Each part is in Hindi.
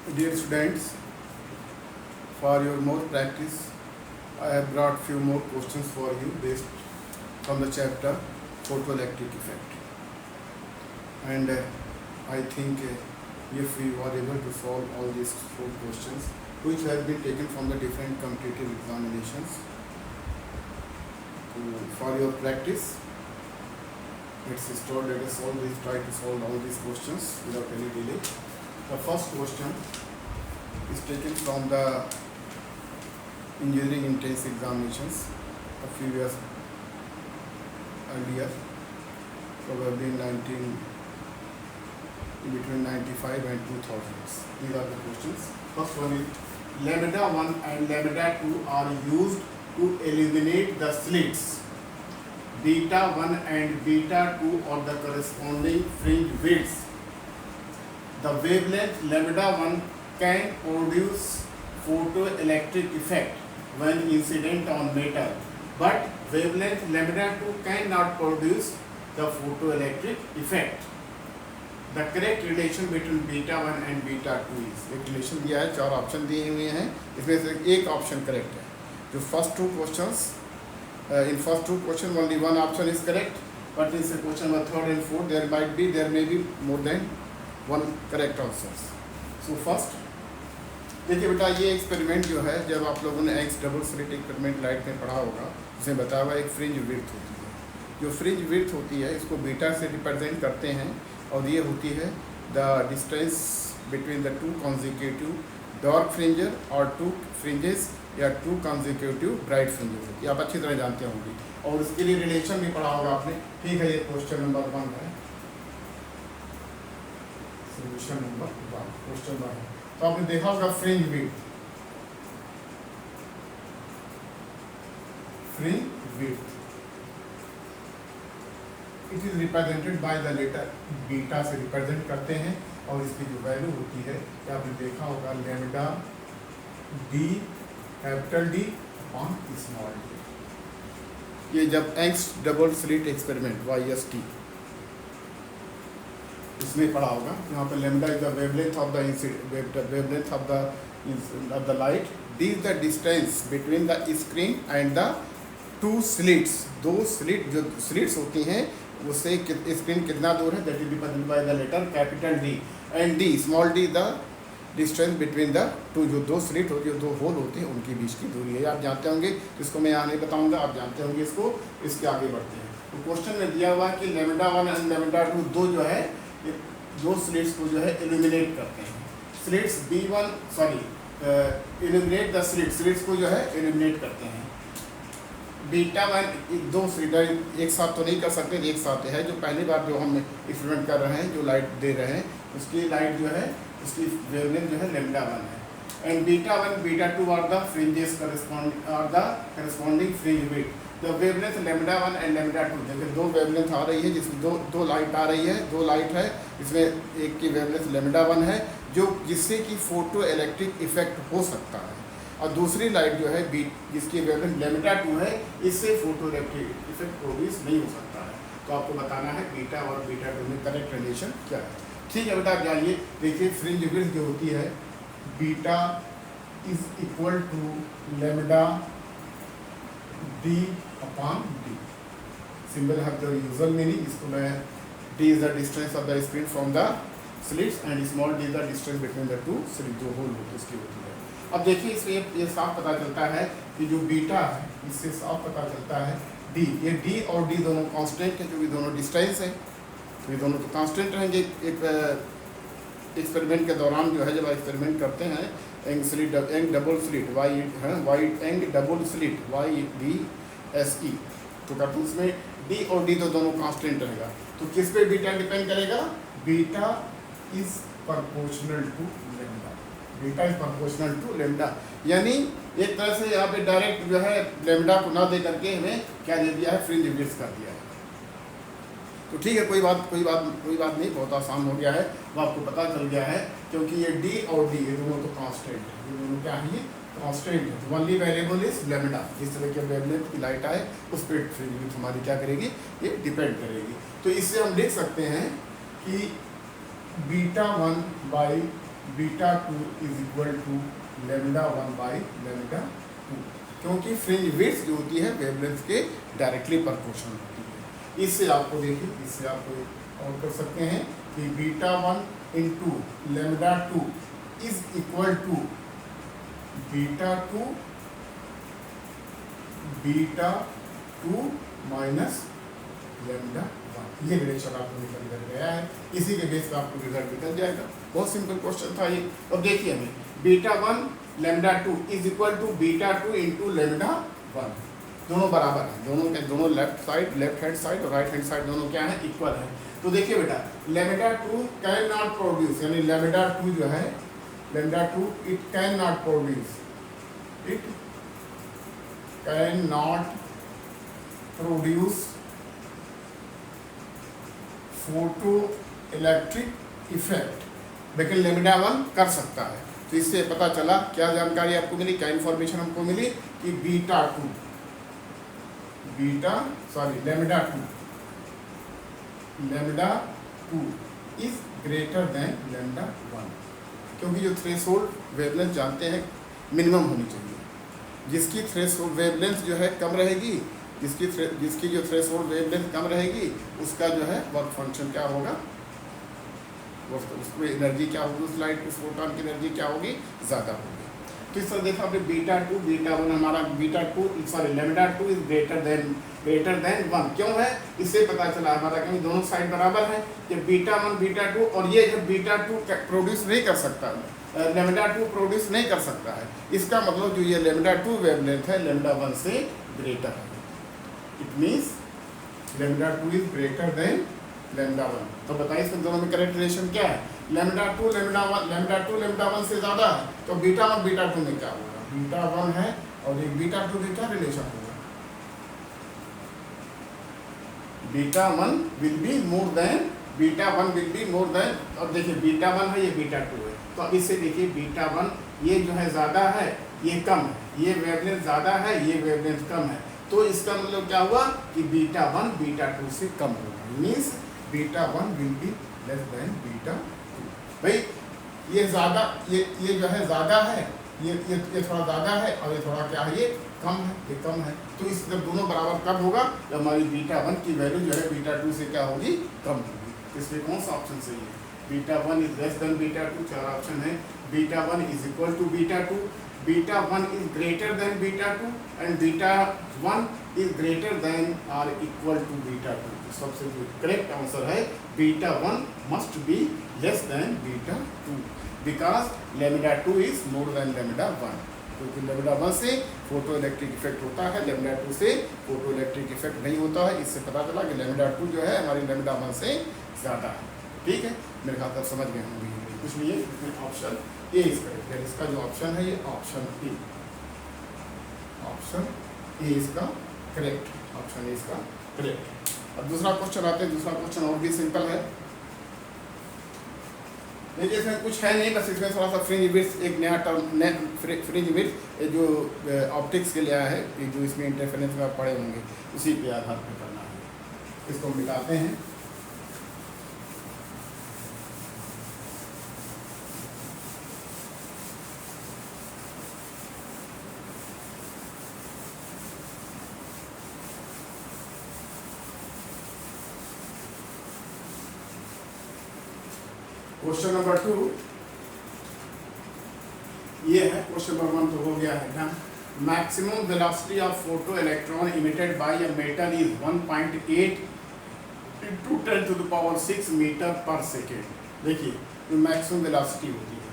Dear students, for your more practice, I have brought few more questions for you based from the chapter photoelectric effect. And I think if we were able to solve all these 4 questions, which have been taken from the different competitive examinations, for your practice, let us try to solve all these questions without any delay. The first question is taken from the engineering entrance examinations a few years earlier, probably between 95 and 2000s. These are the questions. First one is lambda 1 and lambda 2 are used to eliminate the slits. Beta 1 and beta 2 are the corresponding fringe widths. The wavelength lambda 1 can produce photoelectric effect when incident on metal, but wavelength lambda 2 cannot produce the photoelectric effect. The correct relation between beta 1 and beta 2 is, एक रिलेशन दिया है, 4 ऑप्शन दिए हुए हैं, इसमें से एक ऑप्शन करेक्ट है. जो first 2 questions, in first 2 questions only one option is correct, but in question number 3rd and 4th there may be more than one correct answers. So first देखिए बेटा, ये एक्सपेरिमेंट जो है, जब आप लोगों ने x double slit experiment light में पढ़ा होगा, उसमें बताया हुआ एक फ्रिंज विड्थ होती है. जो फ्रिंज विड्थ होती है इसको बीटा से रिप्रेजेंट करते हैं, और ये होती है the distance between the 2 consecutive dark fringes और 2 फ्रिंजेस या 2 कॉन्जिक्यूटिव ब्राइट फ्रिंजेस होती है. आप अच्छी तरह जानते होंगे और उसके लिए रिलेशन भी पढ़ा होगा आपने. ठीक है, ये क्वेश्चन नंबर 1 है, सोल्यूशन नंबर 1 क्वेश्चन 1 है. तो आपने देखा होगा fringe width, it is represented by the letter beta से रिप्रेजेंट करते हैं, और इसकी जो वैल्यू होती है, क्या आपने देखा होगा, lambda D capital D upon small d. ये जब एक्स डबल स्लिट एक्सपेरिमेंट YST इसमें पढ़ा होगा, यहाँ पर lambda is the wavelength of the light, D is the distance between the screen and the 2 slits. 2 slit जो स्लिट्स होती हैं उससे स्क्रीन कितना दूर है, that is represented by the letter capital D, and d small d the distance between the 2, जो 2 स्लिट होती है, 2 होल होते हैं, उनके बीच की दूरी है. आप जानते होंगे, इसको मैं यहाँ नहीं बताऊंगा, आप जानते होंगे इसको. इसके आगे बढ़ते हैं. तो क्वेश्चन में दिया हुआ कि लैम्डा 1 एंड लैम्डा 2 दो जो है, 2 स्लिट्स को जो है इल्यूमिनेट करते हैं. स्लिट्स इल्यूमिनेट द स्लिट्स को जो है इल्यूमिनेट करते हैं. बीटा 1 2 स्लिट एक साथ तो नहीं कर सकते, एक साथ है. जो पहली बार जो हम एक्सपेरिमेंट कर रहे हैं, जो लाइट दे रहे हैं, उसकी लाइट जो है, उसकी वेवलेंथ जो है लैम्डा 1 है, and beta 1 beta 2 are the fringes corresponding fringe width. The wavelength lambda 1 and lambda 2, जैसे 2 वेवलेंथ आ रही है, जिसमें दो लाइट आ रही है, 2 लाइट है, इसमें एक की वेवलेंथ लैम्डा 1 है, जो जिससे कि फोटो इलेक्ट्रिक इफेक्ट हो सकता है, और दूसरी लाइट जो है जिसकी वेवलेंथ लैम्डा 2 है, इससे फोटो इलेक्ट्रिक इफेक्ट प्रोड्यूस नहीं हो सकता है. तो आपको बताना है बीटा और बीटा 2 में करेक्ट रिलेशन क्या है. ठीक है बेटा, आप जानिए. देखिए, फ्रिंज विड्थ जो होती है, beta is equal to lambda D upon d. Symbol have the usual meaning. इसको मैं, D is the distance of the screen from the slits and small d is the distance between the 2 slit, जो होल होती है उसकी होती है. अब देखिए, इसमें ये साफ पता चलता है कि जो बीटा है, इससे साफ पता चलता है डी, ये डी और डी दोनों कांस्टेंट है, क्योंकि दोनों डिस्टेंस है, तो ये दोनों तो कांस्टेंट रहेंगे. एक एक्सपेरिमेंट के दौरान जो है, जब एक्सपेरिमेंट करते हैं, एंग डबल स्लिट एंग डबल स्लिट YDSE तो करते हैं, उसमें डी और डी तो दोनों कांस्टेंट रहेगा. तो किस पे बीटा डिपेंड करेगा, beta is proportional to lambda. Beta is proportional to lambda, यानी एक तरह से यहाँ पे डायरेक्ट जो है लैम्डा को ना दे करके हमें क्या दे दिया है, फ्रिंज विड्थ कर दिया है. तो ठीक है, कोई बात नहीं, बहुत आसान हो गया है, वो आपको पता चल गया है, क्योंकि ये डी और डी ये दोनों तो कांस्टेंट है, ये दोनों क्या है, कांस्टेंट है. Only variable is lambda. जिस तरह के वेवलेंथ की लाइट आए, उस पर फ्रिंज विड्थ हमारी क्या करेगी, ये डिपेंड करेगी. तो इससे हम लिख सकते हैं कि beta 1 by beta 2 is equal to lambda 1 by lambda 2, क्योंकि फ्रिंज विड्थ जो होती है वेवलेंथ के डायरेक्टली प्रोपोर्शनल होती है। इससे आपको देखिए, इससे आपको और कर सकते हैं कि beta 1 into lambda 2 is equal to beta 2 minus lambda 1। ये रिलेशन आपको निकल कर गया है, इसी के बेस पर आपको रिजल्ट निकल जाएगा। बहुत सिंपल क्वेश्चन था ये। और देखिए हमें beta 1 lambda 2 is equal to beta 2 into lambda 1, दोनों बराबर हैं, दोनों लेफ्ट हैंड साइड और राइट हैंड साइड दोनों क्या है, इक्वल है। तो देखिए बेटा लेमडा 2 कैन नॉट प्रोड्यूस, यानी लेमडा 2 जो है lambda 2 it can not produce, it can not produce photo electric effect, लेकिन लेमडा 1 कर सकता है। तो इससे पता चला, क्या जानकारी आपको मिली, क्या इन्फॉर्मेशन हमको मिली कि lambda 2 is greater then lambda 1, क्योंकि जो थ्रेशोल्ड वेवलेंथ जानते हैं मिनिमम होनी चाहिए, जिसकी थ्रेशोल्ड वेवलेंथ जो है कम रहेगी, जिसकी जो थ्रेशोल्ड वेवलेंथ कम रहेगी उसका जो है वर्क फंक्शन क्या होगा, उसमें एनर्जी क्या होगी, उस लाइट उस फोटोन की एनर्जी क्या होगी, ज़्यादा होगी। तो इस तरह देखा आपने बीटा 2 बीटा 1 हमारा लेमडा 2 इज ग्रेटर देन 1, क्यों है, इससे पता चला हमारा क्योंकि दोनों साइड बराबर है कि बीटा 1 बीटा 2, और ये जब बीटा 2 प्रोड्यूस नहीं कर सकता, लेमडा 2 प्रोड्यूस नहीं कर सकता है, इसका मतलब जो ये लेमडा 2 वेवलेंथ है लेमडा 1 से ग्रेटर है। It means lambda 2 is greater then lambda 1। तो बताइए इसमें दोनों में करेक्ट रिलेशन क्या है, लेमडा 2 लेमडा 1 से ज़्यादा है, तो बीटा 1 बीटा 2 में क्या होगा, बीटा 1 है और एक बीटा 2 में क्या रिलेशन होगा, beta 1 will be more than, और देखिए बीटा 1 है, ये बीटा 2 है, तो अब इससे देखिए बीटा 1 ये जो है ज़्यादा है, ये कम है, ये वेवलेंथ ज़्यादा है, ये वेवलेंथ कम है, तो इसका मतलब क्या हुआ कि बीटा 1 बीटा 2 से कम होगा, means beta 1 will be less than beta 2। भाई ये ज़्यादा, ये जो है ज़्यादा है, ये थोड़ा ज़्यादा है, और ये थोड़ा क्या है, ये कम है, ये कम है। तो इस जब दोनों बराबर कब होगा, तो हमारी बीटा 1 की वैल्यू जो है बीटा 2 से क्या होगी, कम होगी। इसलिए कौन सा ऑप्शन सही है, beta 1 is less than beta 2, चार ऑप्शन है, beta 1 is equal to beta 2, beta 1 is greater than beta 2, and beta 1 is greater than और इक्वल टू बीटा 2। सबसे जो करेक्ट आंसर है beta 1 must be less than beta 2, because lambda 2 is more than lambda 1, क्योंकि लेमडा 1 से फोटो इलेक्ट्रिक इफेक्ट होता है, लेमडा 2 से फोटो इलेक्ट्रिक इफेक्ट नहीं होता है। इससे पता चला कि लेमडा 2 जो है हमारी लेमडा 1 से ज़्यादा है। ठीक है, मेरे ख्याल तक समझ गए होंगे, कुछ नहीं है, इसमें ऑप्शन ए इज करेक्ट है। इसका जो ऑप्शन है ये ऑप्शन ए इसका करेक्ट, ऑप्शन ए इसका करेक्ट। अब दूसरा क्वेश्चन आते हैं, दूसरा क्वेश्चन और भी सिंपल है, देखिए इसमें कुछ है नहीं, बस इसमें थोड़ा सा फ्रिंज विड्थ, एक नया टर्म फ्रिंज विड्थ जो ऑप्टिक्स के लिए आया है, जो इसमें इंटरफेरेंस का पढ़े होंगे उसी के आधार पर करना है। इसको मिटाते हैं, क्वेश्चन नंबर 2 ये है, क्वेश्चन नंबर 1 तो हो गया है ना। Maximum velocity of photo electron emitted by a metal इज 1.8 × 10⁻⁶ मीटर पर सेकेंड। देखिए जो मैक्सिमम वेलोसिटी होती है,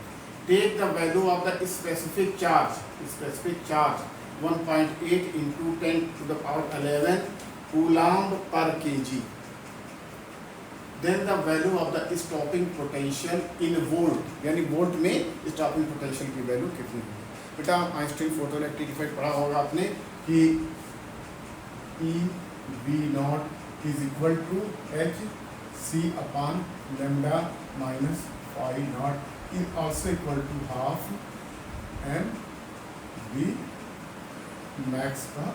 take the value of the specific charge 1.8 × 10⁻11 coulomb per kg, then the value of the stopping potential in volt, यानी वोल्ट में स्टॉपिंग पोटेंशियल की वैल्यू कितनी होगी। बेटा आइंस्टीन फोटो इलेक्ट्रिक इफेक्ट पढ़ा होगा आपने कि E₀ is equal to hc/λ minus φ0 is also equal to half mv max का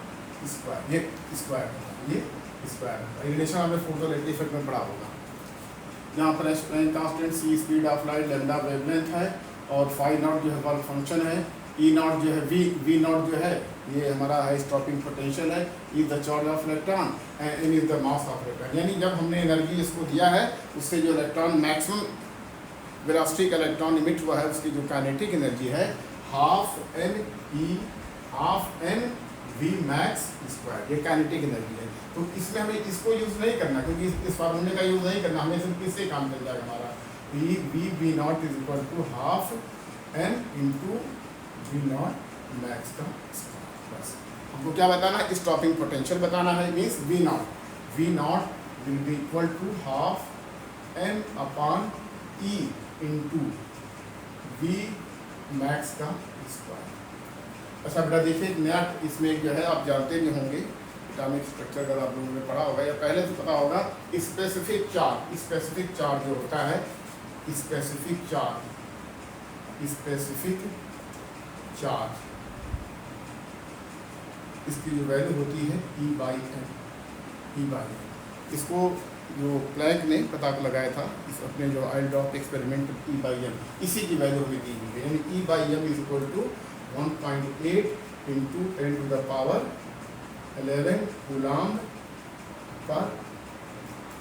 स्क्वायर, ये स्क्वायर रिलेशन आपने फोटो इलेक्ट्रिक इफेक्ट में पढ़ा होगा। यहाँ पर constant c speed of light, lambda wavelength है, और फाई नॉट जो है वर्क फंक्शन है, ई नॉट जो है वी नॉट जो है ये हमारा है स्टॉपिंग पोटेंशियल है, is the charge of electron and is the mass of electron. यानी जब हमने एनर्जी इसको दिया है उससे जो इलेक्ट्रॉन मैक्सिमम वेलोसिटी का इलेक्ट्रॉन इमिट हुआ है उसकी जो काइनेटिक एनर्जी है half m v max square, ये काइनेटिक एनर्जी है। तो इसमें हमें इसको यूज़ नहीं करना क्योंकि इस फार्मूले का यूज़ नहीं करना, हमें सिर्फ किससे काम चल जाएगा हमारा V naught is equal to half m into v naught max का स्क्वायर। बस हमको क्या बताना है, स्टॉपिंग पोटेंशियल बताना है। Means V naught will be equal to half m upon e into v max का स्क्वायर। अच्छा बेटा देखिए एक नया इसमें जो है आप जानते नहीं होंगे एटॉमिक स्ट्रक्चर, अगर आप लोगों ने पढ़ा होगा या पहले से पता होगा, स्पेसिफिक चार्ज जो होता है, स्पेसिफिक चार्ज इसकी जो वैल्यू होती है ई बाई एन। इसको जो प्लैंक ने पता लगाया था इस अपने जो oil drop experiment E by M, इसी की वैल्यू हमें दी हुई है। यानी E by M is equal to 1.8 into 10 to the power 11 coulomb पर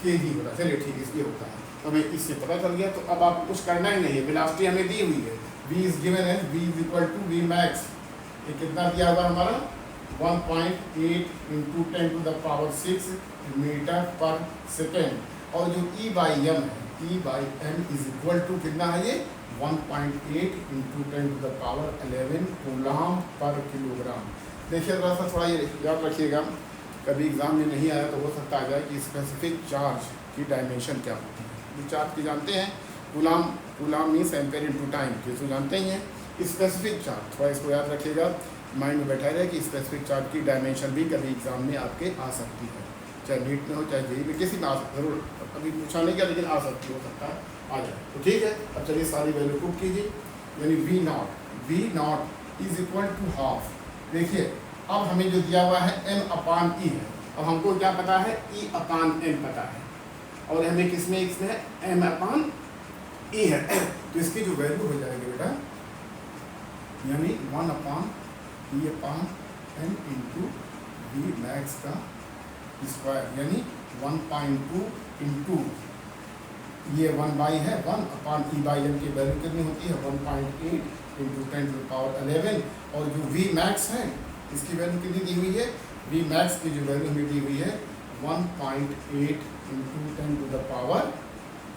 केजी होता है। चलिए ठीक है, इसलिए होता है, तो हमें इससे पता चल गया। तो अब आपको कुछ करना ही नहीं है, वेलोसिटी हमें दी हुई है, v इज गिवन है, v is equal to V max, ये कितना दिया हुआ हमारा 1.8 into 10 to the power 6 metre पर सेकेंड। और जो ई बाई एम है, E by M is equal to कितना है ये 1.8 into 10 to the power 11 coulomb पर किलोग्राम। देखिए थोड़ा ये याद रखिएगा, कभी एग्जाम में नहीं आया तो हो सकता आ जाए कि स्पेसिफिक चार्ज की डायमेंशन क्या होती है। जो चार्ज की जानते हैं coulomb means ampere into time, तो इसको जानते ही हैं। स्पेसिफिक चार्ज थोड़ा इसको याद रखिएगा, माइंड में बैठा रहे कि स्पेसिफिक चार्ज की डायमेंशन भी कभी एग्जाम में आपके आ सकती है, चाहे नीट में हो चाहे जेईई में, किसी में आ सकती है। जरूर अभी पूछा नहीं गया लेकिन आ सकती, हो सकता है आ जाए। तो ठीक है, अब चलिए सारी वैल्यू पुट कीजिए। यानी V naught is equal to half. देखिए अब हमें जो दिया हुआ है m अपान ई है, अब हमको क्या पता है e अपान m पता है, और हमें किसमें है m अपान e है, तो इसकी जो वैल्यू हो जाएगी बेटा यानी 1 अपान ई अपान m इंटू वी मैक्स का स्क्वायर, यानी 1.2 इंटू ये 1 बाई है 1 अपान ई बाई एम की वैल्यू कितनी होती है 1.8 इंटू 10 टू द पावर 11, और जो वी मैक्स है इसकी वैल्यू कितनी दी हुई है, वी मैक्स की जो वैल्यू हमें दी हुई है 1.8 इंटू 10 टू द पावर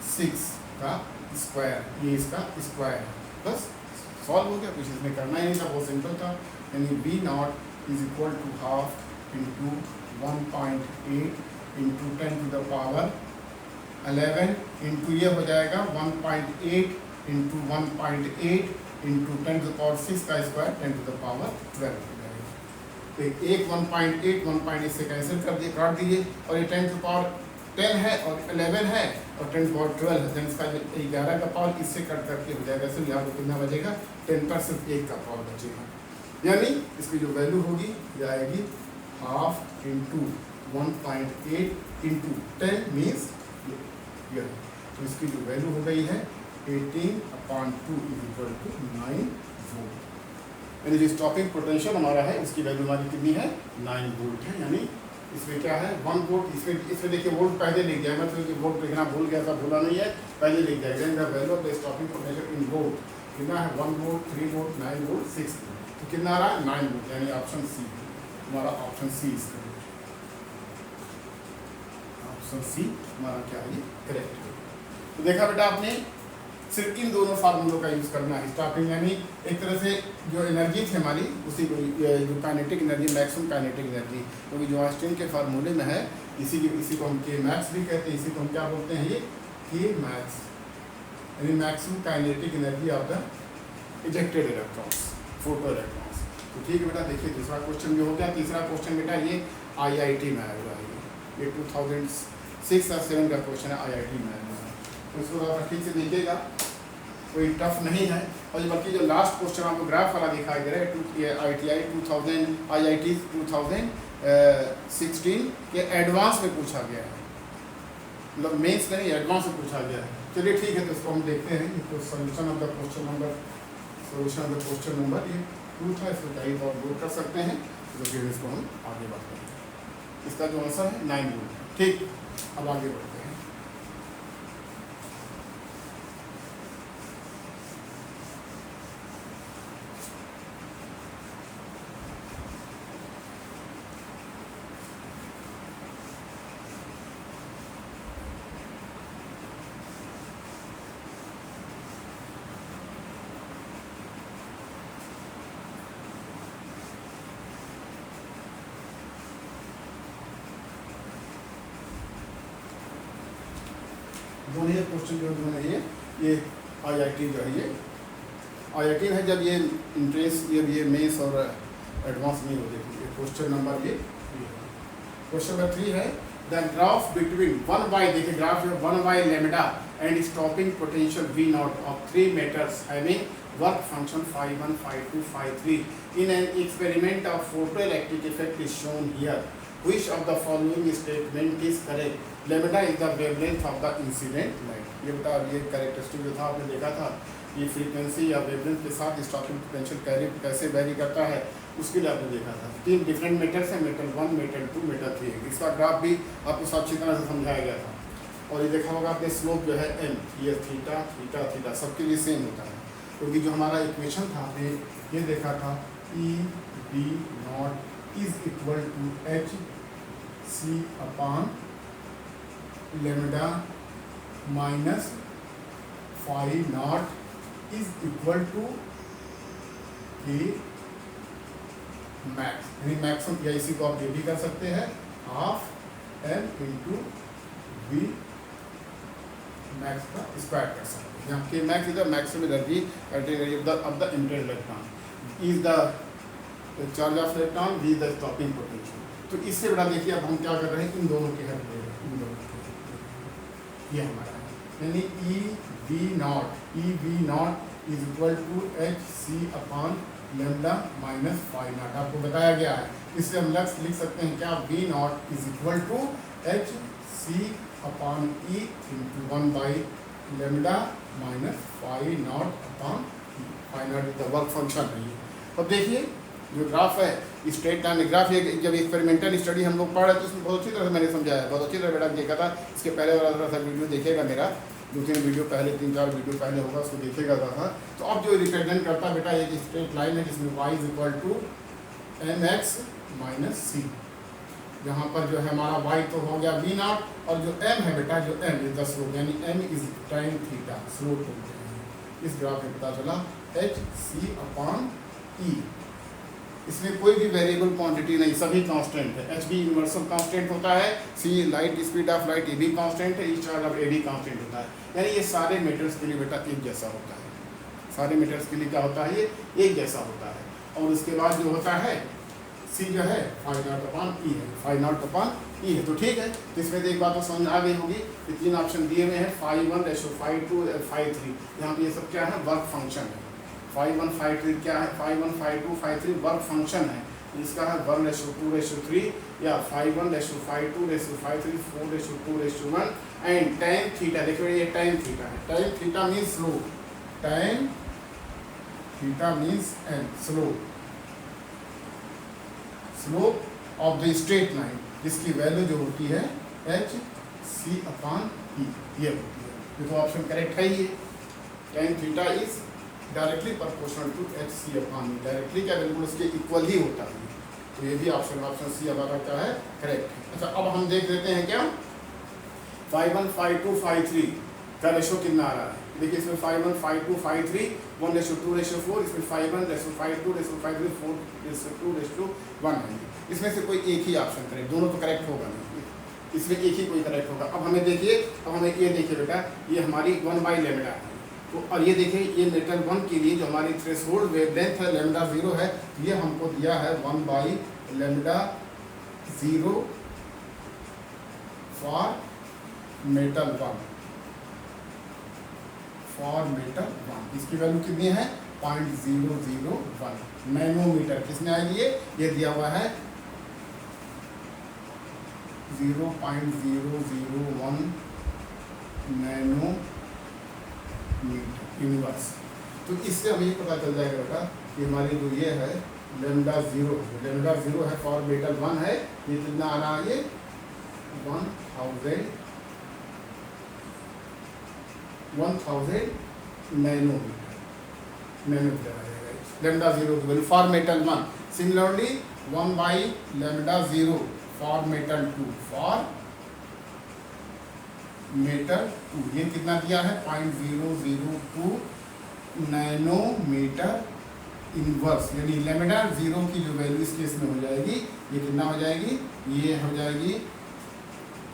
6 का स्क्वायर, ये इसका स्क्वायर है। बस सॉल्व हो गया, कुछ इसमें करना ही नहीं था, बहुत सिंपल था। यानी V naught is equal to half into 1.8 into 10 to the power 11 into ये हो जाएगा 1.8 into 1.8 into 10 to the power 6 का स्क्वायर 10 टू द पावर 12 हो जाएगा। तो एक 1.8 से कैंसिल कर दिए, काट दीजिए, और ये 10 टू पावर 10 है और 11 है और 10 टू पावर 12 है, देन इसका 11 का पावर इससे कट करके हो जाएगा। सिर्फ यहाँ पर कितना बचेगा 10 पर सिर्फ 1 का पावर बचेगा, यानी इसकी जो वैल्यू होगी ये आएगी हाफ इंटू 1.8 इंटू 10 मीन्स ये, तो इसकी जो वैल्यू हो गई है 18/2 इज इक्वल टू 9 वोल्ट। यानी जो स्टॉपिंग पोटेंशियल हमारा है इसकी वैल्यू हमारी कितनी है 9 वोल्ट है। यानी इसमें क्या है 1 वोल्ट, इसमें देखिए वोल्ट पहले लिख दिया, मैं तो वोल्ट लिखना भूल गया था, भूला नहीं है, पहले लिख दिया। Then the value of the stopping potential in volt कितना है 1 वोल्ट 3 वोल्ट 9 वोल्ट 6 वोल्ट, तो कितना आ रहा है 9 वोल्ट, यानी ऑप्शन सी हमारा, ऑप्शन सी इसका, ऑप्शन सी हमारा क्या है करेक्ट है। तो देखा बेटा आपने, सिर्फ इन दोनों फार्मूलों का यूज़ करना है। स्टॉपिंग यानी एक तरह से जो एनर्जी थी हमारी उसी को जो kinetic energy, maximum kinetic energy, क्योंकि जो आइंस्टाइन के फार्मूले में है इसी को हम के मैक्स भी कहते हैं, इसी को हम क्या बोलते हैं ये के मैक्स, यानी maximum kinetic energy of the ejected electrons, photo electrons. तो ठीक है बेटा, देखिए दूसरा क्वेश्चन जो हो गया। तीसरा क्वेश्चन बेटा ये IIT में आया हुआ है, ये 2006 और 7 का क्वेश्चन है, IIT में आया हुआ है, तो इसको थोड़ा ठीक से देखिएगा, कोई टफ नहीं है। और बल्कि जो लास्ट क्वेश्चन आपको ग्राफ वाला दिखाई दे रहा है IIT 2016 के एडवांस में पूछा गया है, मतलब मेंस में नहीं एडवांस में पूछा गया है। चलिए ठीक है, तो इसको हम देखते हैं। ये तो solution of the question number ये 2 था, इसको कहीं और दूर कर सकते हैं, तो फिर इसको हम आगे बढ़ते हैं। इसका जो आंसर है 9 रूट। ठीक, अब आगे बढ़ते हैं। दोनों ये क्वेश्चन जो है ये IIT जो है, ये IIT है। जब ये इंट्रेंस ये मेंस और एडवांस नहीं होते थे। ये क्वेश्चन नंबर ये क्वेश्चन नंबर 3 है, द ग्राफ बिटवीन 1 बाई, देखिए ग्राफ जो 1 by lambda and stopping potential V0 of 3 matters having work function phi1, phi2, phi3 in an experiment of photoelectric effect is shown here. Which of the following statement is correct? Lambda is the wavelength of the incident light. ये बता, ये कैरेक्टरिस्टिक जो था आपने देखा था, ये फ्रीक्वेंसी या वेवलेंथ के साथ स्टॉकिंग पोटेंशियल कैसे वेरी करता है, उसके लिए आपने देखा था। 3 डिफरेंट मेटल्स हैं, मेटल 1, मेटल 2, मेटल 3। इसका ग्राफ भी आपको सब अच्छी तरह से समझाया गया था। और ये देखा होगा आपने, स्लोप जो है m, ये थीटा थीटा थीटा सबके लिए सेम होता है, क्योंकि जो हमारा इक्वेशन था आपने ये देखा था, EB0 is equal to HC upon lambda minus phi0 is equal to K max, यानी मैक्सिमम, या इसी को आप ये भी कर सकते हैं half m into V max का स्क्वायर कर सकते हैं। यहाँ K max is the maximum energy of the inter electron, is the charge of electron, V the stopping potential. तो इससे बड़ा देखिए अब हम क्या कर रहे हैं, इन दोनों के हेल्प ले रहे हैं, इन दोनों के ये हमारा है, यानी EV0 is equal to HC upon lambda minus phi0 आपको बताया गया है। इससे हम लक्ष्य लिख सकते हैं क्या, V0 is equal to HC upon E into 1 by lambda minus phi0 upon phi0 the work function है। अब देखिए जो ग्राफ है, स्ट्रेट लाइन ग्राफ, ये जब एक्सपेरिमेंटल स्टडी हम लोग पढ़ रहे थे उसमें बहुत अच्छी तरह से मैंने समझाया, बहुत अच्छी तरह बेटा देखा था। इसके पहले वाला थोड़ा सा वीडियो देखिएगा, मेरा 2-3 वीडियो पहले, 3-4 वीडियो पहले होगा, उसको देखिएगा था। तो अब जो रिप्रेजेंट करता बेटा एक स्ट्रेट लाइन है जिसमें y is equal to mx minus c, जहाँ पर जो है हमारा y तो हो गया V0, और जो m है बेटा, जो m इज द स्लोप, यानी m is time theta, slope बोलते हैं। इस ग्राफ में पता चला HC अपॉन E, इसमें कोई भी वेरिएबल क्वांटिटी नहीं, सभी कांस्टेंट है। H भी यूनिवर्सल कांस्टेंट होता है, C light speed of light, ये भी कांस्टेंट है, E चार्ज ऑफ ए भी कांस्टेंट होता है। यानी ये सारे मेटल्स के लिए बेटा एक जैसा होता है, सारे मेटल्स के लिए क्या होता है, ये एक जैसा होता है। और उसके बाद जो होता है C जो है phi0 अपॉन E है, phi0 अपॉन E है। तो ठीक है, तो इसमें एक बात तो समझ आ गई होगी, 3 ऑप्शन दिए हुए हैं, phi1, phi2, phi3। यहाँ पे ये सब क्या है, वर्क फंक्शन है। phi1, phi3 क्या है, phi1, phi2, phi3 work function है। इसका है 1:2:3 या phi1, phi2, phi3 4:2:1 and tan theta. देखिए ये tan थीटा है, tan theta means slope, tan theta means n, slope of the straight line, जिसकी वैल्यू जो होती है HC अपॉन E, ये होती है। ये तो ऑप्शन करेक्ट है। ये tan theta is directly proportional to HC upon E, directly क्या बिल्कुल उसके इक्वल ही होता है। तो ये भी ऑप्शन C हमारा क्या है, करेक्ट है। अच्छा अब हम देख लेते हैं क्या, phi1, phi2, phi3 का रेशो कितना आ रहा है। देखिए इसमें phi1, phi2, phi3 1:2:4, इसमें phi1, phi2, phi3 4:2:1 है। इसमें से कोई एक ही ऑप्शन करेक्ट, दोनों तो करेक्ट होगा नहीं, इसमें एक ही कोई करेक्ट होगा। अब हमें देखिए, अब हमें ये देखिए बेटा, ये हमारी 1 बाई लेमडा है। तो और ये देखिए ये मेटल 1 के लिए जो हमारी थ्रेशोल्ड वेवलेंथ है लेमडा 0 है, ये हमको दिया है 1 बाई लेमडा 0 फॉर मेटल 1, इसकी वैल्यू कितनी है 0.001 नैनोमीटर। किसने आई लिए, ये दिया हुआ है 0.001 नैनोमीटर मीटर यूनिवर्स। तो इससे हमें ये पता चल जाएगा बेटा कि हमारी जो ये है लेमडा ज़ीरो है फॉर मेटल 1 है, ये कितना आ रहा है, ये 1000 नैनोमीटर आ जाएगा लेमडा ज़ीरो की value for metal 1। Similarly 1/λ0 for metal 2 ये कितना दिया है 0.002 नैनोमीटर इनवर्स, यानी लेमडा ज़ीरो की जो वैल्यू इस केस में हो जाएगी, ये कितना हो जाएगी, ये हो जाएगी,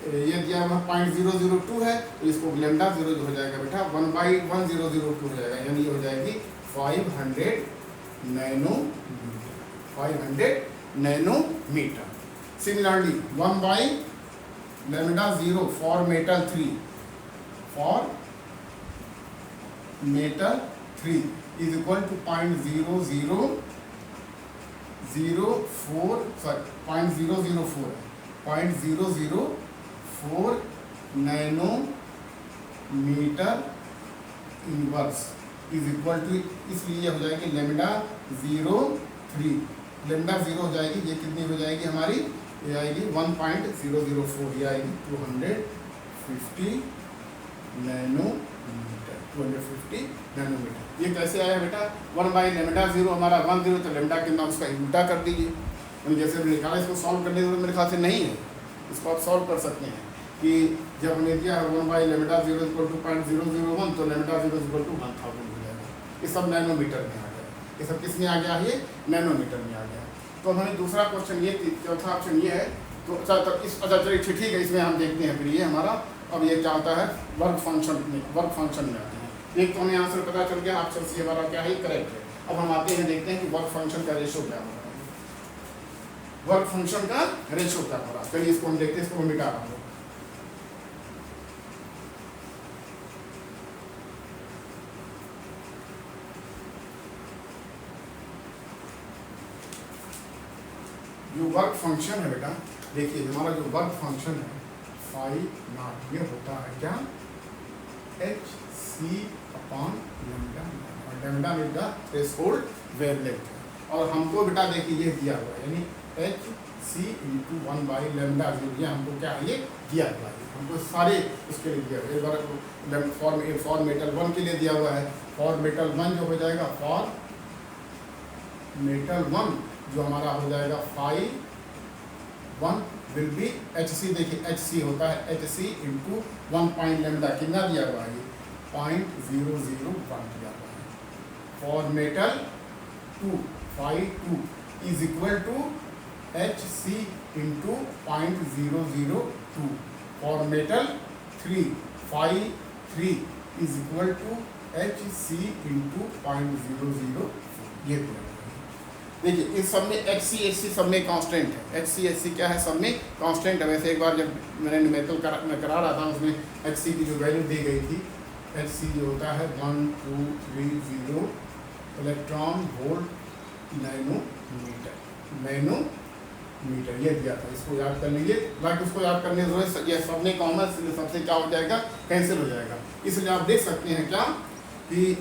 ये दिया हुआ 0.002 है, तो इसको लेमडा ज़ीरो जो हो जाएगा बेटा 1/1002 हो जाएगा, यानी ये हो जाएगी 500 nanometre. Similarly 1/λ0 for metal 3 is equal to 0.004 nanometre inverse is equal to, इसलिए हो जाएगी लेमडा 0 हो जाएगी, ये कितनी हो जाएगी हमारी, ये आएगी 1.004, ये आएगी 250 नैनोमीटर। ये कैसे आया बेटा, 1/λ0 हमारा 10 तो लेमडा कितना उसका उल्टा कर दीजिए, जैसे हमने लिखा है, इसको सॉल्व करने की मेरे ख्याल से नहीं है, इसको आप सॉल्व कर सकते हैं कि जब हमने दिया है 1/λ0 = 0.001 तो λ0 = 1000 हो जाएगा। ये सब नैनोमीटर में आ गया, ये सब किस में आ गया, ये नैनोमीटर में आ गया। तो हमें दूसरा क्वेश्चन ये, चौथा ऑप्शन ये है, तो अच्छा चलिए ठीक है, इसमें हम देखते हैं फिर ये हमारा, अब ये क्या होता है वर्क फंक्शन में आते हैं। एक तो हमें आंसर पता चल गया, ऑप्शन सी हमारा क्या है, करेक्ट है। अब हम आते हैं, देखते हैं कि वर्क फंक्शन का रेशो क्या हो रहा है, वर्क फंक्शन का रेशो क्या हो रहा है। चलिए इसको हम देखते हैं, इसको हम मिटा रहा हूँ। जो वर्क फंक्शन है बेटा, देखिए हमारा जो वर्क फंक्शन है फाई नॉट, ये होता है क्या, hc/λ, lambda is the threshold wavelength. और हमको बेटा देखिए ये दिया हुआ है, यानी hc × 1/λ0, ये हमको क्या है, ये दिया हुआ है, हमको सारे उसके लिए दिया हुआ है। एक बार फॉर मेटल 1 के लिए दिया हुआ है, फॉर मेटल 1 जो हो जाएगा, फॉर मेटल 1 जो हमारा हो जाएगा 5/1 विल बी hc, देखिए hc होता है hc × 1.λ, कितना दिया हुआ है, 0.001 दिया हुआ है। For metal 2 phi2 is equal to hc × 0.002। For metal 3 phi3 is equal to hc × 0.004, ये दिया। देखिए इस सब में HC सब में कांस्टेंट है, HC क्या है, सब में कांस्टेंट है। वैसे एक बार जब मैंने न्यूमेरिकल मैं करा रहा था, उसमें HC की जो वैल्यू दी गई थी, HC जो होता है 1230 इलेक्ट्रॉन वोल्ट नैनोमीटर, ये दिया था। इसको याद कर लीजिए, बाकी उसको याद करने की जरूरत, ये सब में कॉमन, सबसे क्या हो जाएगा, कैंसिल हो जाएगा। इसलिए आप देख सकते हैं क्या कि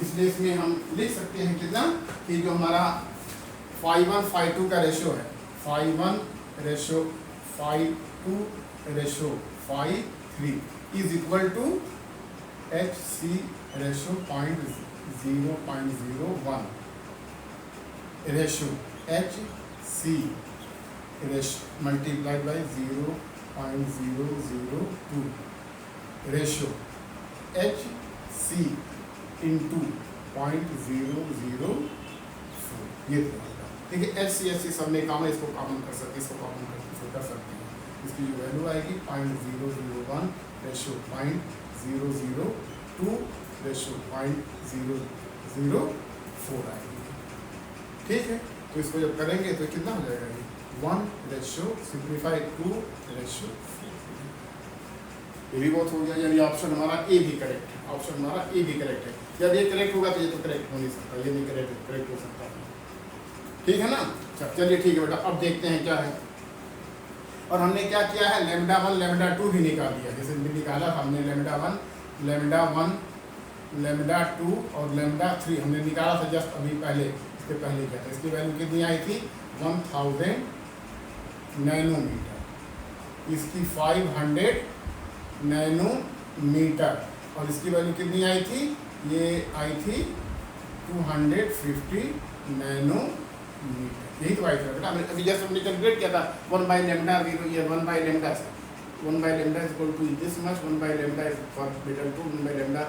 इसलिए इसमें हम लिख सकते हैं कितना, कि जो हमारा phi1 phi2 का रेशो है, phi1 ratio phi2 ratio phi3 is equal to hc ratio 0.001 ratio hc ratio multiplied by 0.002 ratio hc × 0.004, ये देखिए HC सब में काम है, इसको कॉमन कर सकते हैं, इसको कॉमन कर सकते हैं। इसकी जो वैल्यू आएगी 0.001 रेशो 0.002 रेशो 0.004 आएगी, ठीक है। तो इसको जब करेंगे तो कितना हो जाएगा, ये 1 रेशो सिंप्लीफाई 2 रेशो 4, ये भी बहुत हो गया। यानी ऑप्शन हमारा ए भी करेक्ट है, ऑप्शन हमारा ए भी करेक्ट है। जब ये करेक्ट होगा तो ये तो करेक्ट हो नहीं सकता, ये नहीं करेक्ट हो सकता है। ठीक है ना। अच्छा चलिए ठीक है बेटा, अब देखते हैं क्या है। और हमने क्या किया है, लेमडा 1 लेमडा 2 भी निकाल दिया। जैसे भी निकाला हमने लेमडा 1 लेमडा 2 और लेमडा 3 हमने निकाला था जस्ट अभी पहले, इसके पहले क्या था। इसकी वैल्यू कितनी आई थी 1000 नैनोमीटर, इसकी 500 नैनोमीटर, और इसकी वैल्यू कितनी आई थी, ये आई थी 250 नैनोमीटर। यही तो आई थी बेटा, अभी जस्ट हमने कैलकुलेट किया था 1 बाई लेमडा, ये 1 बाई लेमडा से 1 by lambda is equal to this much, 1 by lambda is for metre 2, 1 by lambda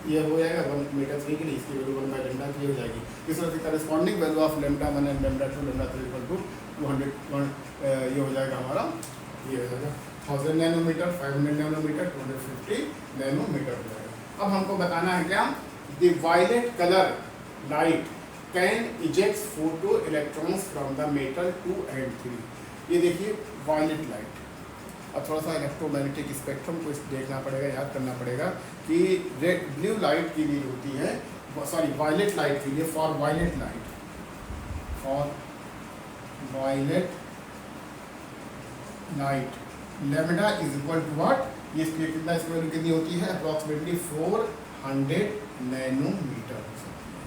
ये हो जाएगा 1 मीटर 3 के लिए, इसकी वैल्यू 1 बाई लेमडा 3 हो जाएगी। इस तरह से corresponding value of lambda 1 and lambda 2 lambda 3 equal to 200 ये हो जाएगा हमारा, ये हो जाएगा 1000 नैनोमीटर, 500 नैनोमीटर, 250 नैनोमीटर हो जाएगा। अब हमको बताना है क्या, the violet colour light can eject photo electrons from the metal 2 and 3। ये देखिए वायलेट लाइट, अब थोड़ा सा इलेक्ट्रोमैग्नेटिक स्पेक्ट्रम को देखना पड़ेगा, याद करना पड़ेगा कि रेड ब्लू लाइट के लिए होती है, सॉरी वायलेट लाइट के लिए, for violet light lambda is equal to what, ये कितना, इसकी वैल्यू कितनी होती है अप्रॉक्सीमेटली 400 नैनोमीटर हो सकती है।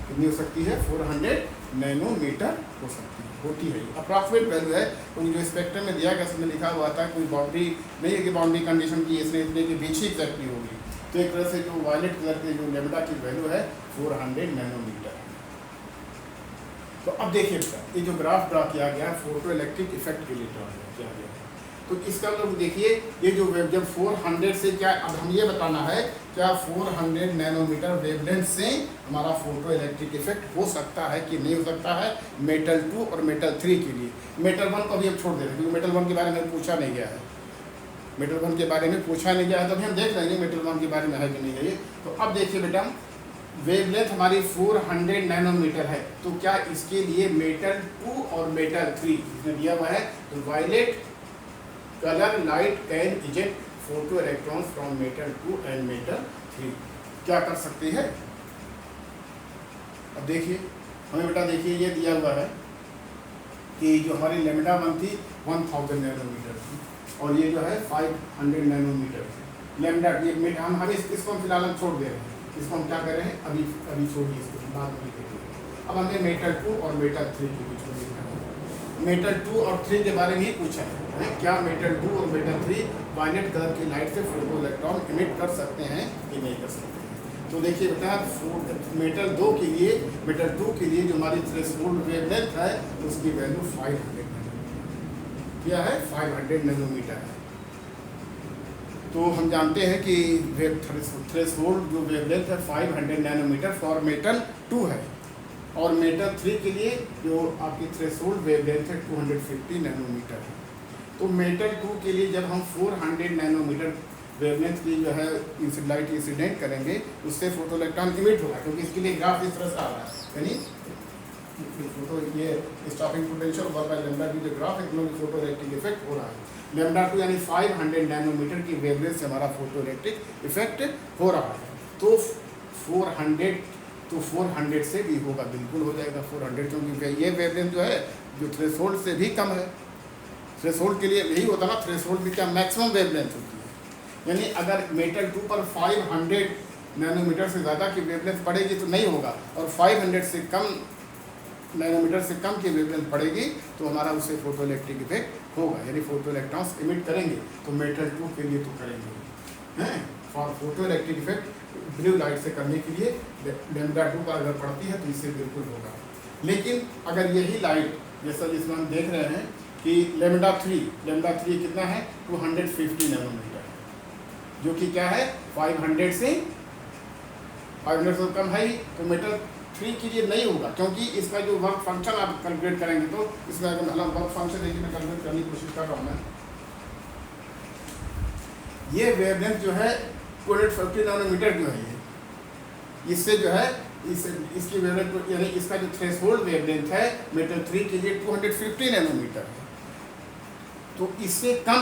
कितनी हो सकती है 400 नैनोमीटर हो सकती है, होती है, अप्रॉक्सीमेट वैल्यू है। तो जो स्पेक्ट्रम में दिया गया उसमें लिखा हुआ था, कोई बाउंड्री नहीं है कि बाउंड्री कंडीशन की इसने इतने के बीच ही एग्जैक्टली होगी। तो एक तरह से जो वायलेट कलर के जो लेमडा की वैल्यू है 400 नैनोमीटर है। तो अब देखिए ये जो ग्राफ ड्रा किया गया फोटो इलेक्ट्रिक इफेक्ट के लिए ड्रा किया गया है। तो इसका मतलब देखिए ये जो जब 400 से क्या, अब हम ये बताना है क्या 400 नैनोमीटर वेवलेंथ से हमारा फोटो इलेक्ट्रिक इफेक्ट हो सकता है कि नहीं हो सकता है मेटल 2 और मेटल 3 के लिए। मेटल 1 को अभी हम छोड़ दे रहे हैं क्योंकि मेटल 1 के बारे में पूछा नहीं गया है, मेटल 1 के बारे में पूछा नहीं गया है, तो अभी हम देख लेंगे मेटल 1 के बारे में है कि नहीं है ये। तो अब देखिए बेटा वेवलेंथ हमारी 400 नैनोमीटर है, तो क्या इसके लिए मेटल 2 और मेटल 3 इसमें दिया हुआ है, तो violet colour light can eject photo electrons from metal 2 and metal 3 क्या कर सकती है। अब देखिए हमें बेटा देखिए ये दिया हुआ है कि जो हमारी लेमडा 1 थी 1000 नैनोमीटर थी और ये जो है 500 नैनोमीटर थी लेमडा। ये हम इसको हम फिलहाल हम छोड़ दे रहे हैं, इसको हम क्या कर रहे हैं अभी छोड़िए इसको, बाद में देखिए। अब हमें मेटल 2 और मेटल 3 के बीच में देखना है। मेटल 2 और 3 के बारे में ही पूछा है क्या मेटल 2 और मेटल 3 वायलेट कलर की लाइट से फोटो इलेक्ट्रॉन इमिट कर सकते हैं कि नहीं कर सकते हैं। तो देखिए बेटा मेटल 2 के लिए, मेटल 2 के लिए जो हमारी थ्रेशोल्ड वेवलेंथ है उसकी वैल्यू 500 नैनोमीटर क्या है 500 नैनोमीटर है। तो हम जानते हैं कि थ्रेशोल्ड जो वेवलेंथ है 500 नैनोमीटर फॉर मेटल 2 है और मेटल 3 के लिए जो आपकी थ्रेशोल्ड वेवलेंथ है 250 नैनोमीटर है। तो मेटल 2 के लिए जब हम 400 नैनोमीटर वेवलेंथ की जो है लाइट इंसिडेंट करेंगे उससे फोटो इलेक्ट्रॉन इमिट होगा, क्योंकि इसके लिए ग्राफ इस तरह से आ रहा है, यानी तो ये स्टॉपिंग पोटेंशियल और बाय लेमडा की जो ग्राफ है इसमें फोटो इलेक्ट्रिक इफेक्ट हो रहा है। लेमडा 2 यानी 500 नैनोमीटर की वेवलेंथ से हमारा फोटो इलेक्ट्रिक इफेक्ट हो रहा है। तो 400 से भी होगा, बिल्कुल हो जाएगा 400, क्योंकि ये वेवलेंथ जो है जो थ्रेशोल्ड से भी कम है। थ्रेशोल्ड के लिए यही होता ना, थ्रेशोल्ड भी क्या मैक्सिमम वेवलेंथ होती है, यानी अगर मेटल 2 पर 500 नैनोमीटर से ज़्यादा की वेवलेंथ पड़ेगी तो नहीं होगा, और 500 से कम नैनोमीटर से कम की वेवलेंथ पड़ेगी तो हमारा उससे फोटो इलेक्ट्रिक इफेक्ट होगा, यानी फोटो इलेक्ट्रॉन्स इमिट करेंगे। तो मेटल 2 के लिए तो करेंगे हैं, for photo electric effect blue light से करने के लिए लेमडा 2 का अगर पड़ती है तो इससे बिल्कुल होगा। लेकिन अगर यही लाइट जैसा जिसमें हम देख रहे हैं कि लेमडा 3 कितना है 250 नैनोमीटर, जो कि क्या है 500 से कम है ही, तो मेटल 3 के लिए नहीं होगा, क्योंकि इसका जो वर्क फंक्शन आप कैलकुलेट करेंगे तो इसमें अगर मतलब वर्क फंक्शन देखिए मैं कैलकुलेट करने की कोशिश कर रहा हूँ मैं, ये वेवलेंथ जो है 250 नैनोमीटर जो है ये, इससे जो है इसकी वेवलेंथ यानी इसका जो थ्रेशोल्ड वेवलेंथ है मेटल 3 के लिए 250 नैनोमीटर है। तो इससे कम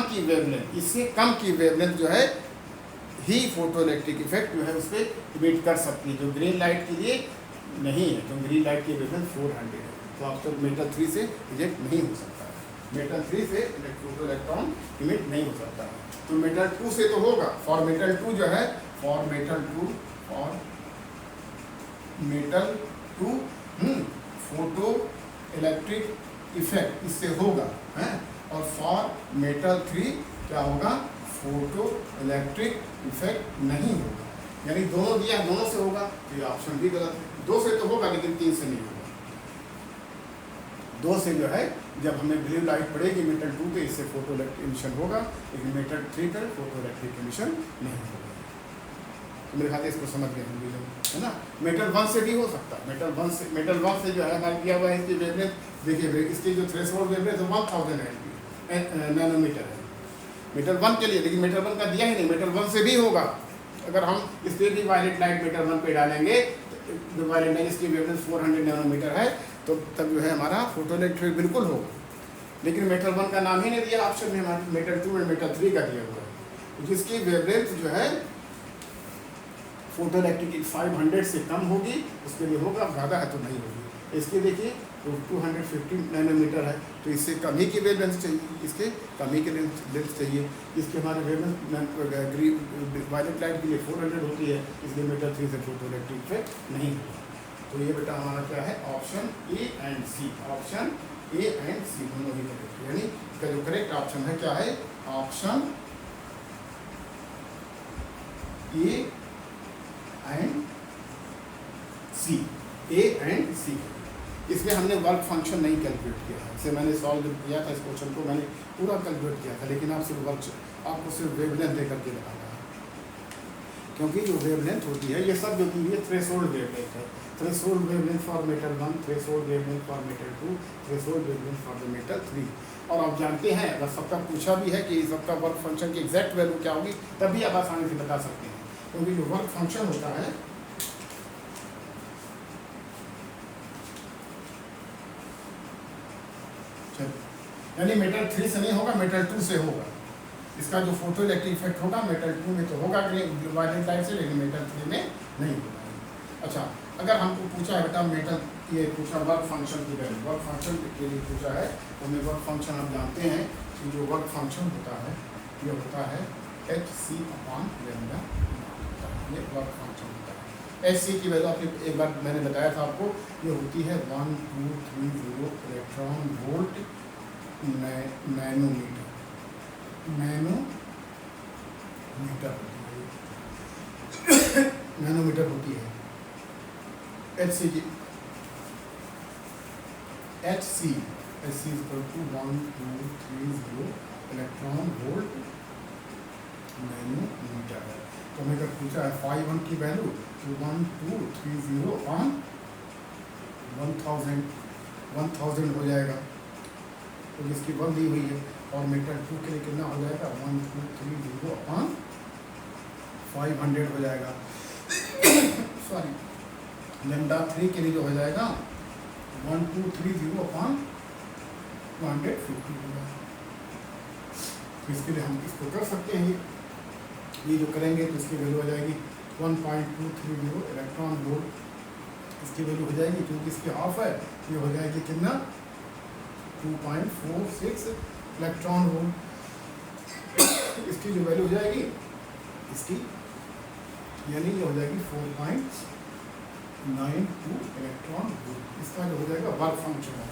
की वेवलेंथ जो है ही फोटो इलेक्ट्रिक इफेक्ट जो है उस पर इमिट कर सकती है, जो ग्रीन लाइट के लिए नहीं है, तो ग्रीन लाइट की वेवलेंथ 400 है। तो आपको मेटल 3 से रिजेक्ट नहीं हो सकता है, मेटल 3 से फोटो इलेक्ट्रॉन इमिट नहीं हो सकता है। तो मेटल 2 से तो होगा। फॉर मेटल 2 जो है, for metal 2 photo electric effect इससे होगा है, और फॉर मेटल 3 क्या होगा, फोटो इलेक्ट्रिक इफेक्ट नहीं होगा। यानी दोनों दिया, दोनों से होगा, तो ये ऑप्शन भी गलत है। 2 से तो होगा लेकिन 3 से नहीं होगा। 2 से जो है जब हमें ब्लू लाइट पड़ेगी मेटल 2 पे, इससे फोटो इलेक्ट्रिक एमिशन होगा, लेकिन मेटल 3 पर फोटो इलेक्ट्रिक एमिशन नहीं होगा। तो मेरे ख्याल से इसको समझ गए हम लोग, है ना। मेटल 1 से भी हो सकता है। मेटल 1 से जो है हमारे दिया हुआ है, इसकी वेवलेंथ देखिए, इसकी जो थ्रेशोल्ड वेवलेंथ है 1000 नैनोमीटर है मेटल 1 के लिए, लेकिन मेटल 1 का दिया ही नहीं। मेटल 1 से भी होगा। अगर हम इस पर भी वायलेट लाइट मेटल 1 पे डालेंगे, जो वायलेट लाइट इसकी वेवलेंथ 400 नैनोमीटर है, तो तब जो है हमारा फोटो इलेक्ट्रिक बिल्कुल होगा। लेकिन मेटल 1 का नाम ही नहीं दिया ऑप्शन में, हमारे मेटल 2 और मेटल 3 का दिया हुआ है, जिसकी वेवलेंथ जो है फोटो इलेक्ट्रिक 500 से कम होगी, उसके लिए होगा, ज़्यादा है तो नहीं होगी। इसके देखिए तो 250 नैनोमीटर है, तो इससे कम ही की वेवलेंथ चाहिए, इसके कम ही की लेंथ चाहिए। इसके हमारे वेवलेंथ वायलेट लाइट के लिए 400 होती है, इसलिए मेटल 3 से फोटो इलेक्ट्रिक इफेक्ट नहीं होगा। तो ये बेटा हमारा क्या है, option A and C. Option A and C दोनों ही करेक्ट, यानी इसका जो करेक्ट ऑप्शन है क्या है, option A and C, A and C. इसमें हमने वर्क फंक्शन नहीं कैलकुलेट किया है। इसे मैंने सॉल्व किया था, इस क्वेश्चन को मैंने पूरा कैलकुलेट किया था, लेकिन आपको सिर्फ वेवलेंथ दे करके बताना है, क्योंकि जो वेवलेंथ होती है ये सब जो की है थ्रेशोल्ड वेवलेंथ है। Threshold wavelength for metal 1, threshold wavelength for metal 2, threshold wavelength for the metal 3। और आप जानते हैं, अगर सबका पूछा भी है कि सबका वर्क फंक्शन की एग्जैक्ट वैल्यू क्या होगी, तब भी आप आसानी से बता सकते हैं, क्योंकि जो वर्क फंक्शन होता है यानी मेटल 3 से नहीं होगा, मेटल 2 से होगा। इसका जो फोटो इलेक्ट्रिक इफेक्ट होगा मेटल 2 में तो होगा वायलेट लाइट से, लेकिन मेटल 3 में नहीं होगा। अच्छा, अगर हमको पूछा है बेटा मेटल, ये पूछा वर्क फंक्शन की वैल्यू, वर्क फंक्शन के लिए पूछा है, तो हमें वर्क फंक्शन हम जानते हैं कि जो वर्क फंक्शन होता है ये होता है hc/λ, ये वर्क फंक्शन होता है। hc की वैल्यू आपने एक बार मैंने बताया था आपको, ये होती है 1230 इलेक्ट्रॉन वोल्ट नैनोमीटर होती है। hc is equal to 1230 electron volt nanometre है। तो हमें अगर पूछा है 5 की वैल्यू, तो 1230 ऑन 1000 हो जाएगा, तो जिसकी 1 दी हुई है। और मेटल 2 के लिए कितना हो जाएगा, 1230 अपॉन 500 हो जाएगा। सॉरी, लैम्डा 3 के लिए जो हो जाएगा 1230 अपॉन 250 हो जाएगा। तो इसके लिए हम इसको कर सकते हैं, ये जो करेंगे तो इसकी वैल्यू हो जाएगी 1.230 इलेक्ट्रॉन वोल्ट, इसकी वैल्यू हो जाएगी, क्योंकि इसकी हाफ है, ये हो जाएगी कितना 2.46 इलेक्ट्रॉन वोल्ट। इसकी जो वैल्यू हो जाएगी इसकी, यानी ये हो जाएगी 4.92 इलेक्ट्रॉन वोल्ट। इसका जो हो जाएगा वर्क फंक्शन है।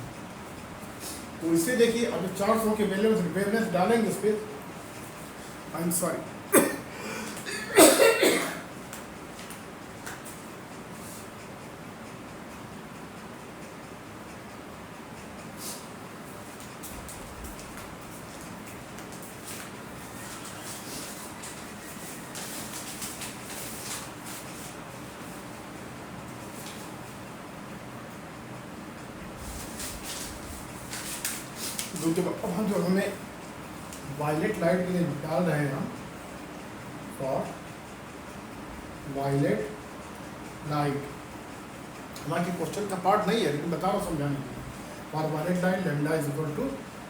तो इससे देखिए, अब 400 के वेवलेंथ डालेंगे उस पर, आई एम सॉरी, अब हम जो हमें वायलेट लाइट के लिए डाल रहे हैं, हम फॉर वायलेट लाइट, हमारे क्वेश्चन का पार्ट नहीं है, लेकिन बता रहा हूँ समझाने के लिए। For violet light lambda is equal to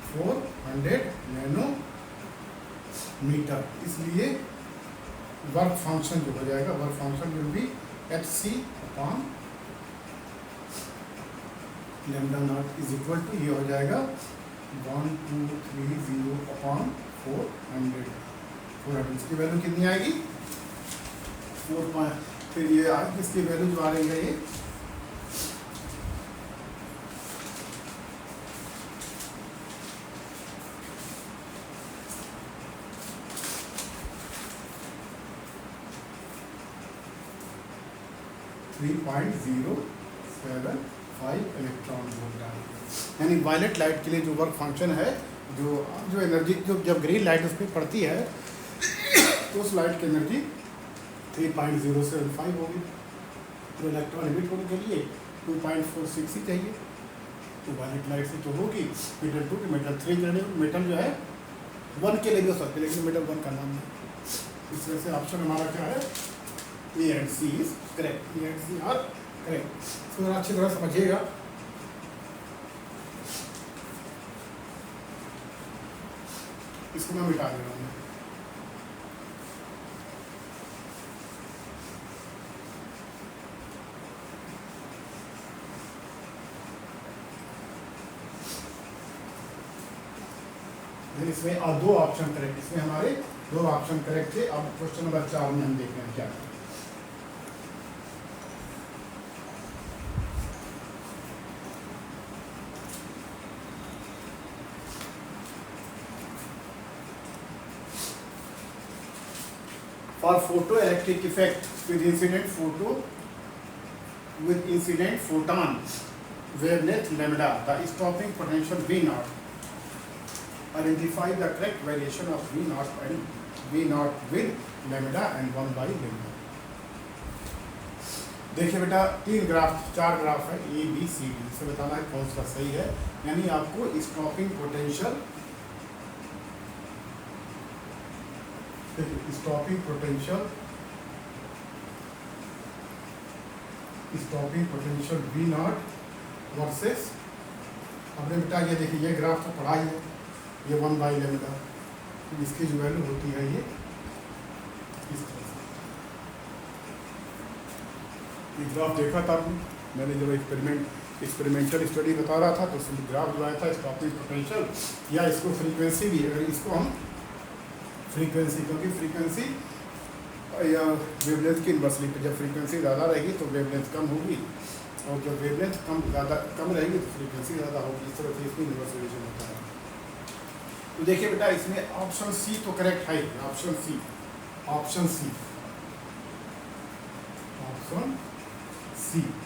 400 nanometre, इसलिए वर्क फंक्शन जो हो जाएगा, work function will be hc upon lambda naught is equal to, ये हो जाएगा 1230/400। 400 इसकी वैल्यू कितनी आएगी 4, फिर ये आएगी इसकी वैल्यू जो आ रही है ये 3.075 इलेक्ट्रॉन वोल्ट आएगी। यानी वायलेट लाइट के लिए जो वर्क फंक्शन है, जो एनर्जी जो जब ग्रीन लाइट उस पर पड़ती है तो उस लाइट की एनर्जी 3.075 होगी। तो इलेक्ट्रॉन एमिट होने के लिए 2.46 ही चाहिए। तो वायलेट लाइट से जो होगी मेटल 2 to मेटल 3 करने, मेटल जो है 1 के लिए भी हो सकते हैं, लेकिन मेटल 1 का नाम है। इस वजह से ऑप्शन हमारा क्या है, A and C is correct. A and C are correct. तो अच्छी तरह समझिएगा। इसको मैं मिटा दे रहा हूँ। इसमें दो ऑप्शन करेक्ट, इसमें हमारे 2 ऑप्शन करेक्ट थे। अब क्वेश्चन नंबर 4 में हम देख रहे हैं क्या है। For photoelectric effect with incident photon wavelength lambda, the stopping potential V naught. Identify the correct variation of V naught with lambda and 1 by lambda. देखिए बेटा 4 ग्राफ है A B C D, इसे बताना है कौन सा सही है। यानी आपको stopping potential V naught versus, हमने बेटा ये देखिए ये ग्राफ तो पढ़ा ही है, ये 1 by lambda, इसकी जो वैल्यू होती है ये इस तरह से। ये ग्राफ देखा था आपने, मैंने जब एक्सपेरिमेंटल स्टडी बता रहा था तो उसमें ग्राफ जो आया था स्टॉपिंग पोटेंशियल, या इसको फ्रीक्वेंसी भी, अगर इसको हम फ्रीक्वेंसी, क्योंकि फ्रीक्वेंसी या वेवलेंथ की इन्वर्सली पे, जब फ्रीक्वेंसी ज़्यादा रहेगी तो वेवलेंथ कम होगी, और जब वेवलेंथ कम रहेगी तो फ्रीक्वेंसी ज़्यादा होगी। इस तरह से इसमें इन्वर्स रिलेशन होता है। तो देखिए बेटा इसमें ऑप्शन सी तो करेक्ट है। ऑप्शन सी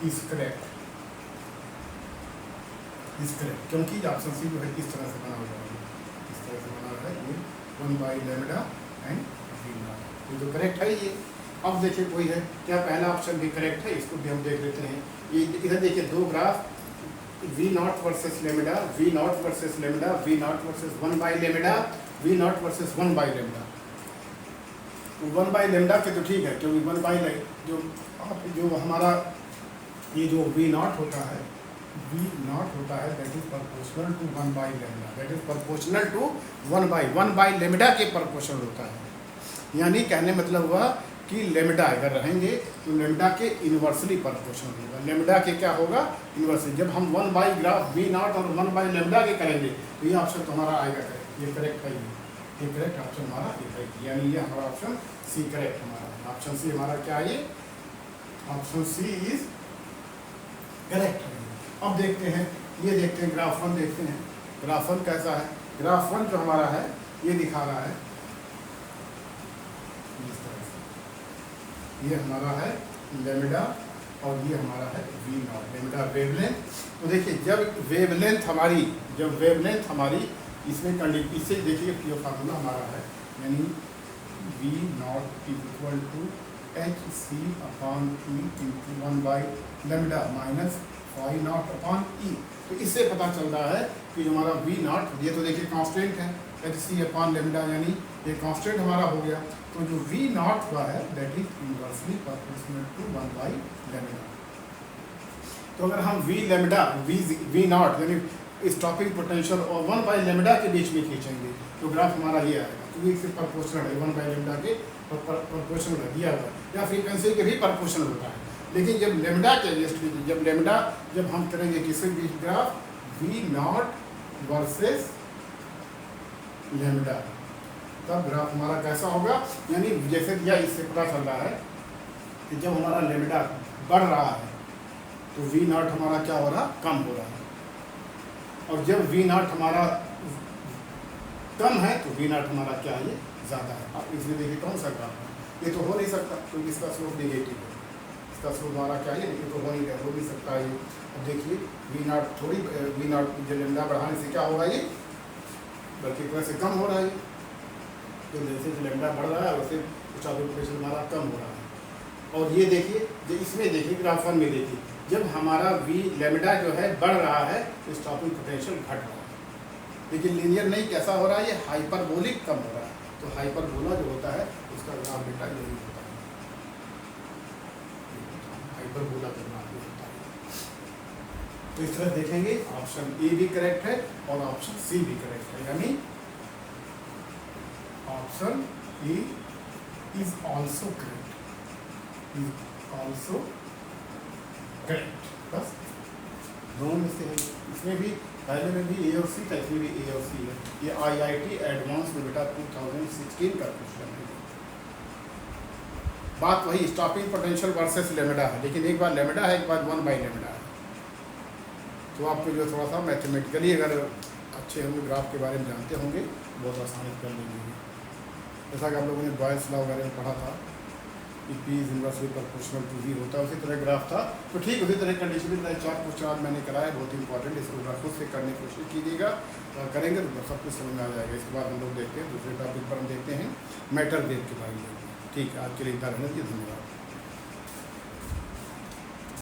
इज करेक्ट, क्योंकि ऑप्शन सी जो है इस तरह से बना हुआ है, इस तरह से बना हुआ है ये 1 by lambda and V naught, ये जो करेक्ट है ये। अब देखिए कोई है क्या, पहला ऑप्शन भी करेक्ट है, इसको भी हम देख लेते हैं। ये इधर देखिए 2 graph V naught versus lambda, V naught versus lambda, V naught versus 1 by lambda, V naught versus 1 by lambda। 1 by lambda के तो ठीक है, क्योंकि 1 by जो हमारा ये जो V naught होता है that is proportional to 1 by lambda, that is proportional to 1 by lambda के प्रोपोर्शनल होता है। यानी कहने मतलब हुआ कि लेमडा अगर रहेंगे तो लेमडा के इन्वर्सली प्रोपोर्शनल होगा। लेमडा के क्या होगा, इन्वर्सली। जब हम 1 by ग्राफ V naught और 1 by lambda के करेंगे तो ये ऑप्शन तो हमारा आएगा करेक्ट, ये करेक्ट है, ये करेक्ट ऑप्शन हमारा ये है, यानी ये हमारा ऑप्शन सी करेक्ट हमारा। ऑप्शन सी हमारा क्या है, ऑप्शन सी इज करेक्ट। अब देखते हैं, ये देखते हैं ग्राफ 1 देखते हैं। ग्राफ 1 कैसा है, ग्राफ 1 जो हमारा है ये दिखा रहा है इस तरह से, ये हमारा है लेमडा और ये हमारा है V naught, लेमडा वेवलेंथ। तो देखिए जब वेवलेंथ हमारी इसमें कंडीशन, इससे देखिए ये फार्मूला हमारा है, यानी V naught equal to hc/e into 1 by lambda minus phi naught upon e। तो इससे पता चल रहा है कि हमारा V naught, ये तो देखिए कांस्टेंट है hc/lambda, यानी ये कांस्टेंट हमारा हो गया। तो जो V naught हुआ है that is inversely proportional to 1 by lambda। तो अगर हम V naught यानी स्टॉपिंग पोटेंशियल और 1 by lambda के बीच में खींचेंगे तो ग्राफ हमारा ये आएगा, क्योंकि इससे प्रोपोर्शनल है, 1 by lambda के प्रोपोर्शनल दिया हुआ है, या फ्रीक्वेंसी के भी प्रोपोर्शनल होता है। लेकिन जब लेमडा के एग्जिस्ट की, जब हम करेंगे किसी भी graph V naught versus lambda, तब ग्राफ हमारा कैसा होगा, यानी जैसे दिया इससे पता चल रहा है कि जब हमारा लेमडा बढ़ रहा है तो वी नॉट हमारा क्या हो रहा, कम हो रहा है, और जब वी नॉट हमारा कम है तो वी नॉट हमारा क्या है, ये ज़्यादा है। आप इसमें देखिए कौन सा ग्राफ है, ये तो हो नहीं सकता क्योंकि इसका स्लोप नेगेटिव है, इसका स्लोप हमारा क्या है, ये तो हो नहीं सकता ये। अब देखिए वी नॉट थोड़ी, वी नॉट जो लेमडा बढ़ाने से क्या होगा, ये बल्कि थोड़ा से कम हो रहा है, तो जैसे लेमडा बढ़ रहा है वैसे स्टॉपिंग पोटेंशियल हमारा कम हो रहा है। और ये देखिए, जो इसमें देखिए ग्राफ 1 में देखिए, जब हमारा वी लेमडा जो है बढ़ रहा है तो स्टॉपिंग पोटेंशियल घट रहा है, लेकिन लीनियर नहीं, कैसा हो रहा है, ये हाइपरबोलिक कम हो रहा है। तो हाइपरबोला जो होता है उसका ग्राफ बेटा यही होता है, हाइपरबोला का ग्राफ ये होता है। तो इस तरह देखेंगे, ऑप्शन ए भी करेक्ट है और ऑप्शन सी भी करेक्ट है, यानी option A is also correct, is also correct. बस दोनों में से है, इसमें भी पहले में भी ए और सी था, इसमें भी ए और सी है। ये IIT एडवांस में बेटा 2016 का क्वेश्चन है। बात वही स्टॉपिंग पोटेंशियल वर्सेस लेमडा है, लेकिन एक बार लेमडा है, एक बार 1/λ है। तो आपको जो थोड़ा सा मैथमेटिकली अगर अच्छे होंगे, ग्राफ के बारे में जानते होंगे, बहुत आसानी कर लेंगे। जैसा कि आप लोगों ने बॉयल्स लॉ वगैरह में पढ़ा था कि P is inversely proportional to V होता है, उसी तरह ग्राफ था। तो ठीक उसी तरह कंडीशन में 4 क्वेश्चन आज मैंने कराया, बहुत इंपॉर्टेंट, इसको खुद से करने की कोशिश कीजिएगा, करेंगे तो सब कुछ समझ में आ जाएगा। इसके बाद हम लोग देखते हैं दूसरे टॉपिक पर, हम देखते हैं मैटर वेव के बारे में। ठीक है, आज के लिए इतना रहने दीजिए, धन्यवाद।